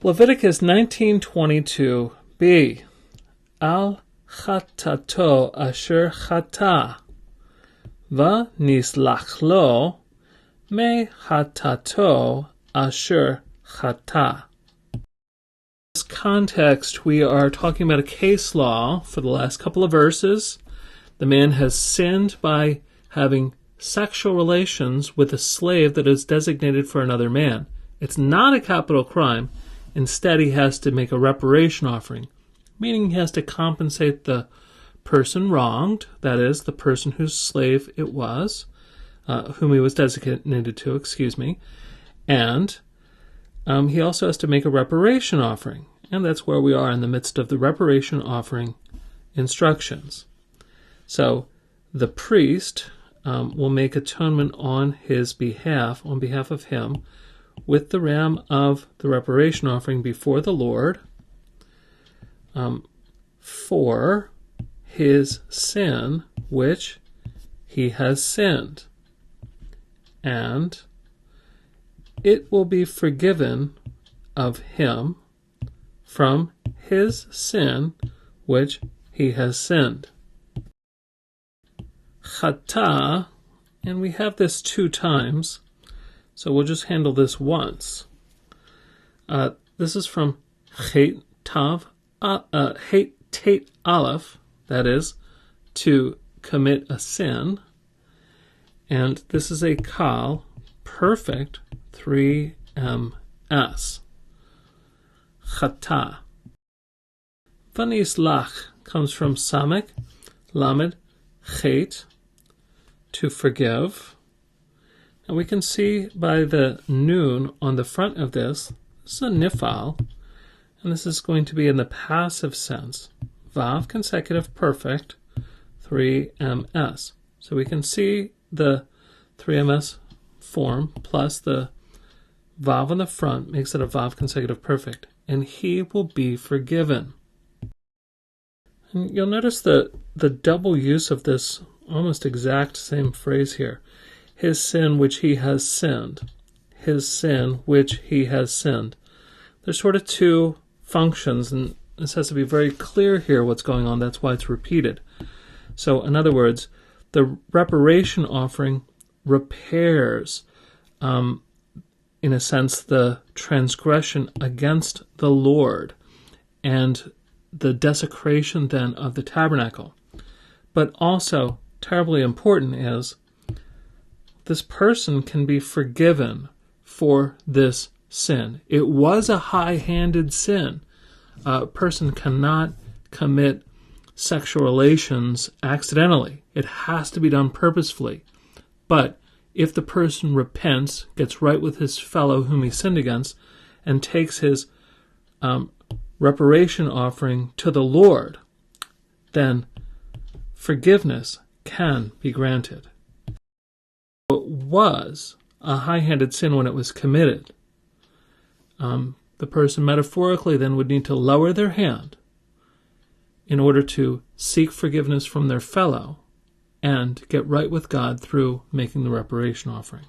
Leviticus 19:22b. Al chatato asher chata, va nislach lo me chatato asher chata. In this context, we are talking about a case law for the last couple of verses. The man has sinned by having sexual relations with a slave that is designated for another man. It's not a capital crime. Instead, he has to make a reparation offering, meaning he has to compensate the person wronged, that is, the person whose slave it was, whom he was designated to, and he also has to make a reparation offering, and that's where we are in the midst of the reparation offering instructions. So the priest will make atonement on his behalf, on behalf of him, with the ram of the reparation offering before the Lord for his sin which he has sinned. And it will be forgiven of him from his sin which he has sinned. Chata, and we have this 2 times, so we'll just handle this once. This is from Chet Tate Aleph, that is, to commit a sin. And this is a kal, perfect, 3ms. Chata. Vanislach comes from Samek, Lamed, Chet, to forgive. And we can see by the nun on the front of this is a nifal, and this is going to be in the passive sense. Vav consecutive perfect, 3ms. So we can see the 3ms form plus the vav on the front makes it a vav consecutive perfect, and he will be forgiven. And you'll notice the double use of this almost exact same phrase here. His sin which he has sinned. His sin which he has sinned. There's sort of 2 functions, and this has to be very clear here what's going on. That's why it's repeated. So, in other words, the reparation offering repairs, in a sense, the transgression against the Lord and the desecration then of the tabernacle. But also, terribly important is, this person can be forgiven for this sin. It was a high-handed sin. A person cannot commit sexual relations accidentally. It has to be done purposefully. But if the person repents, gets right with his fellow whom he sinned against, and takes his reparation offering to the Lord, then forgiveness can be granted. It was a high-handed sin when it was committed. The person metaphorically then would need to lower their hand in order to seek forgiveness from their fellow and get right with God through making the reparation offering.